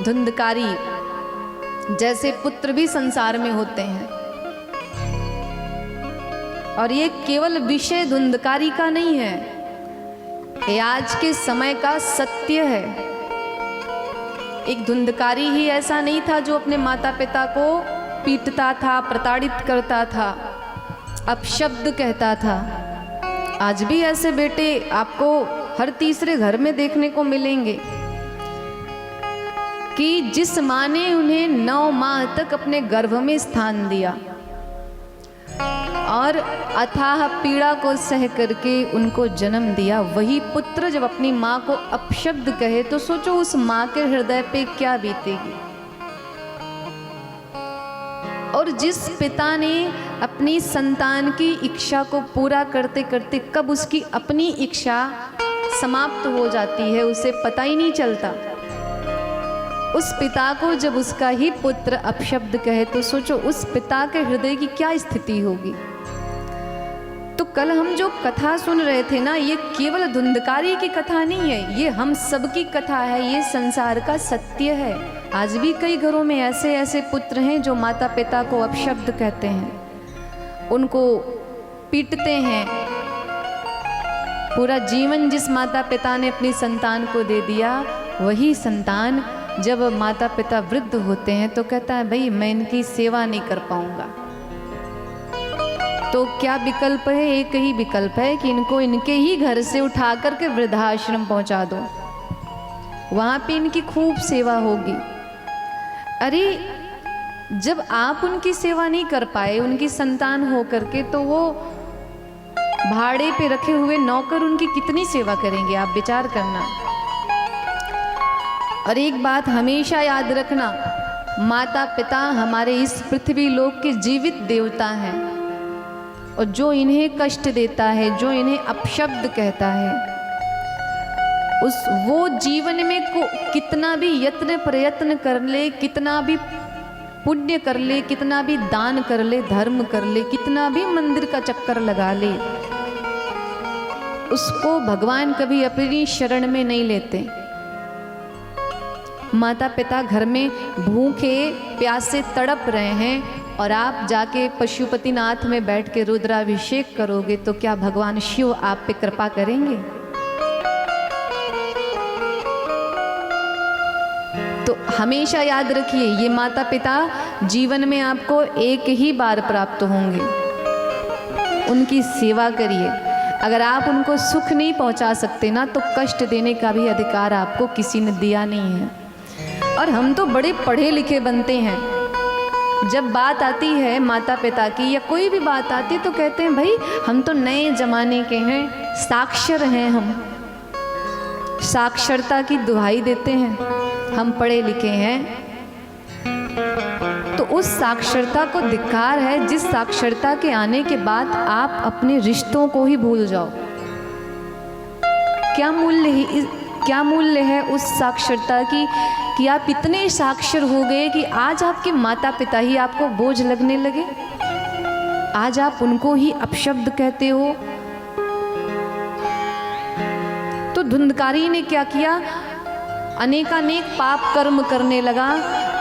धुंधकारी जैसे पुत्र भी संसार में होते हैं। और ये केवल विषय धुंधकारी का नहीं है, ये आज के समय का सत्य है। एक धुंधकारी ही ऐसा नहीं था जो अपने माता पिता को पीटता था, प्रताड़ित करता था, अपशब्द कहता था। आज भी ऐसे बेटे आपको हर तीसरे घर में देखने को मिलेंगे कि जिस माँ ने उन्हें 9 माह तक अपने गर्भ में स्थान दिया और अथाह पीड़ा को सह करके उनको जन्म दिया, वही पुत्र जब अपनी माँ को अपशब्द कहे तो सोचो उस माँ के हृदय पे क्या बीतेगी। और जिस पिता ने अपनी संतान की इच्छा को पूरा करते करते कब उसकी अपनी इच्छा समाप्त हो जाती है उसे पता ही नहीं चलता, उस पिता को जब उसका ही पुत्र अपशब्द कहे तो सोचो उस पिता के हृदय की क्या स्थिति होगी। तो कल हम जो कथा सुन रहे थे ना, ये केवल धुंधकारी की कथा नहीं है, ये हम सबकी कथा है, ये संसार का सत्य है। आज भी कई घरों में ऐसे ऐसे पुत्र हैं जो माता पिता को अपशब्द कहते हैं, उनको पीटते हैं। पूरा जीवन जिस माता पिता ने अपनी संतान को दे दिया, वही संतान जब माता पिता वृद्ध होते हैं तो कहता है भाई मैं इनकी सेवा नहीं कर पाऊंगा। तो क्या विकल्प है? एक ही विकल्प है कि इनको इनके ही घर से उठा करके वृद्धाश्रम पहुंचा दो, वहां पे इनकी खूब सेवा होगी। अरे जब आप उनकी सेवा नहीं कर पाए उनकी संतान हो करके, तो वो भाड़े पे रखे हुए नौकर उनकी कितनी सेवा करेंगे? आप विचार करना। और एक बात हमेशा याद रखना, माता पिता हमारे इस पृथ्वी लोक के जीवित देवता हैं, और जो इन्हें कष्ट देता है, जो इन्हें अपशब्द कहता है, वो जीवन में कितना भी यत्न प्रयत्न कर ले, कितना भी पुण्य कर ले, कितना भी दान कर ले, धर्म कर ले, कितना भी मंदिर का चक्कर लगा ले, उसको भगवान कभी अपनी शरण में नहीं लेते। माता पिता घर में भूखे प्यासे तड़प रहे हैं और आप जाके पशुपतिनाथ में बैठ के रुद्राभिषेक करोगे तो क्या भगवान शिव आप पे कृपा करेंगे? तो हमेशा याद रखिए, ये माता पिता जीवन में आपको एक ही बार प्राप्त होंगे, उनकी सेवा करिए। अगर आप उनको सुख नहीं पहुंचा सकते ना, तो कष्ट देने का भी अधिकार आपको किसी ने दिया नहीं है। और हम तो बड़े पढ़े लिखे बनते हैं, जब बात आती है माता पिता की या कोई भी बात आती है तो कहते हैं भाई हम तो नए जमाने के हैं, साक्षर हैं, हम साक्षरता की दुहाई देते हैं, हम पढ़े लिखे हैं। तो उस साक्षरता को धिक्कार है जिस साक्षरता के आने के बाद आप अपने रिश्तों को ही भूल जाओ। क्या मूल्य है उस साक्षरता की कि आप इतने साक्षर हो गए कि आज आपके माता पिता ही आपको बोझ लगने लगे, आज आप उनको ही अपशब्द कहते हो। तो धुंधकारी ने क्या किया? अनेकानेक पाप कर्म करने लगा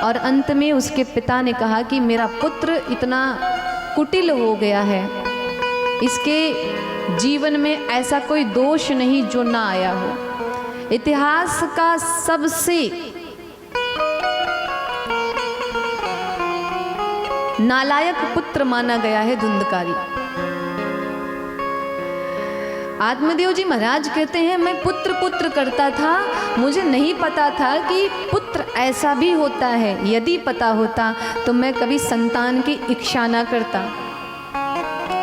और अंत में उसके पिता ने कहा कि मेरा पुत्र इतना कुटिल हो गया है, इसके जीवन में ऐसा कोई दोष नहीं जो ना आया हो। इतिहास का सबसे नालायक पुत्र माना गया है धुंधकारी। आत्मदेव जी महाराज कहते हैं मैं पुत्र पुत्र करता था, मुझे नहीं पता था कि पुत्र ऐसा भी होता है। यदि पता होता तो मैं कभी संतान की इच्छा ना करता।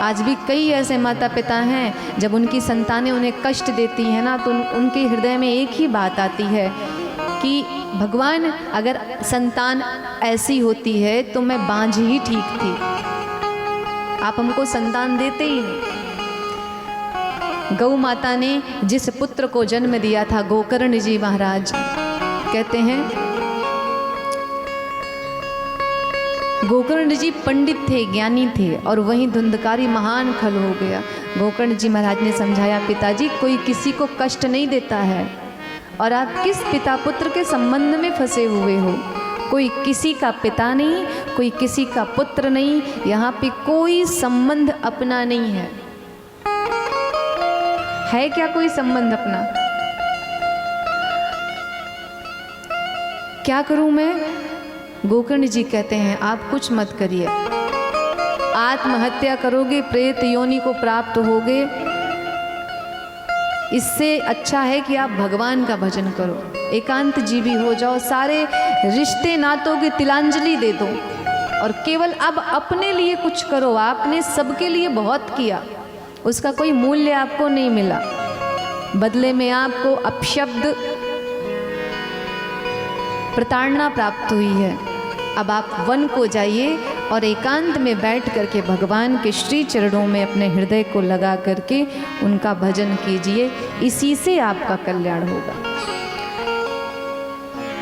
आज भी कई ऐसे माता पिता हैं जब उनकी संतानें उन्हें कष्ट देती हैं ना, तो उनके हृदय में एक ही बात आती है कि भगवान अगर संतान ऐसी होती है तो मैं बांझ ही ठीक थी, आप हमको संतान देते ही नहीं। गौ माता ने जिस पुत्र को जन्म दिया था, गोकर्ण जी महाराज कहते हैं, गोकर्ण जी पंडित थे, ज्ञानी थे, और वहीं धुंधकारी महान खल हो गया। गोकर्ण जी महाराज ने समझाया, पिताजी कोई किसी को कष्ट नहीं देता है, और आप किस पिता पुत्र के संबंध में फंसे हुए हो। कोई किसी का पिता नहीं, कोई किसी का पुत्र नहीं, यहाँ पे कोई संबंध अपना नहीं है। है क्या कोई संबंध अपना? क्या करूं मैं? गोकर्ण जी कहते हैं आप कुछ मत करिए, आत्महत्या करोगे प्रेत योनि को प्राप्त होगे, इससे अच्छा है कि आप भगवान का भजन करो, एकांत जीवी हो जाओ, सारे रिश्ते नातों की तिलांजलि दे दो और केवल अब अपने लिए कुछ करो। आपने सबके लिए बहुत किया, उसका कोई मूल्य आपको नहीं मिला, बदले में आपको अपशब्द प्रताड़ना प्राप्त हुई है। अब आप वन को जाइए और एकांत में बैठ करके भगवान के श्री चरणों में अपने हृदय को लगा करके उनका भजन कीजिए, इसी से आपका कल्याण होगा।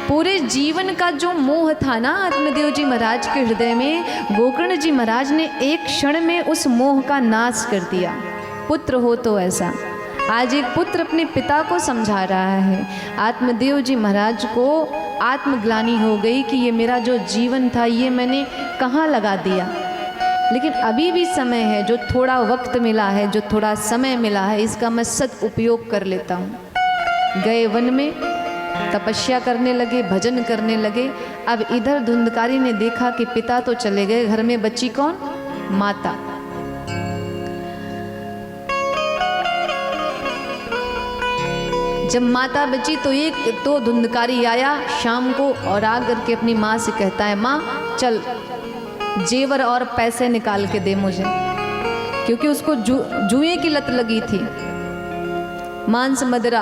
पूरे जीवन का जो मोह था ना आत्मदेव जी महाराज के हृदय में, गोकर्ण जी महाराज ने एक क्षण में उस मोह का नाश कर दिया। पुत्र हो तो ऐसा। आज एक पुत्र अपने पिता को समझा रहा है। आत्मदेव जी महाराज को आत्मग्लानि हो गई कि ये मेरा जो जीवन था ये मैंने कहाँ लगा दिया, लेकिन अभी भी समय है, जो थोड़ा वक्त मिला है, जो थोड़ा समय मिला है, इसका मैं सदुपयोग कर लेता हूँ। गए वन में, तपस्या करने लगे, भजन करने लगे। अब इधर धुंधकारी ने देखा कि पिता तो चले गए, घर में बची कौन? माता। जब माता बची तो धुंधकारी आया शाम को और आकर के अपनी माँ से कहता है, माँ चल जेवर और पैसे निकाल के दे मुझे, क्योंकि उसको जुए की लत लगी थी। मांस मदिरा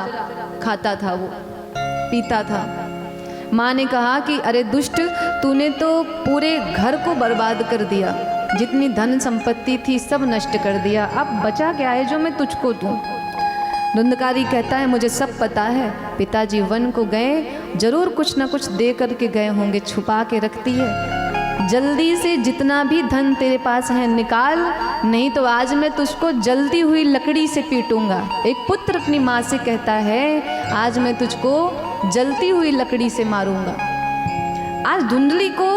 खाता था, वो पीता था। माँ ने कहा कि अरे दुष्ट, तूने तो पूरे घर को बर्बाद कर दिया, जितनी धन संपत्ति थी सब नष्ट कर दिया, अब बचा क्या है जो मैं तुझको दूं? धुंधकारी कहता है, मुझे सब पता है, पिताजी वन को गए, जरूर कुछ ना कुछ दे करके गए होंगे, छुपा के रखती है। जल्दी से जितना भी धन तेरे पास है निकाल, नहीं तो आज मैं तुझको जलती हुई लकड़ी से पीटूंगा। एक पुत्र अपनी माँ से कहता है, आज मैं तुझको जलती हुई लकड़ी से मारूंगा। आज धुंधली को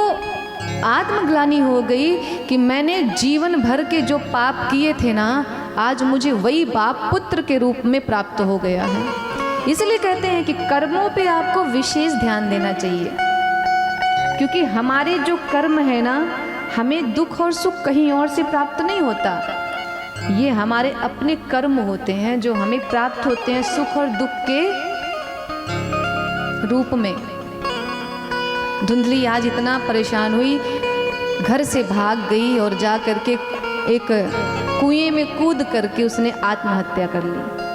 आत्मग्लानि हो गई कि मैंने जीवन भर के जो पाप किए थे ना, आज मुझे वही पाप पुत्र के रूप में प्राप्त हो गया है। इसलिए कहते हैं कि कर्मों पे आपको विशेष ध्यान देना चाहिए, क्योंकि हमारे जो कर्म है ना, हमें दुख और सुख कहीं और से प्राप्त नहीं होता, ये हमारे अपने कर्म होते हैं जो हमें प्राप्त होते हैं सुख और दुख के रूप में। धुंधली आज इतना परेशान हुई, घर से भाग गई और जा करके एक कुएं में कूद करके उसने आत्महत्या कर ली।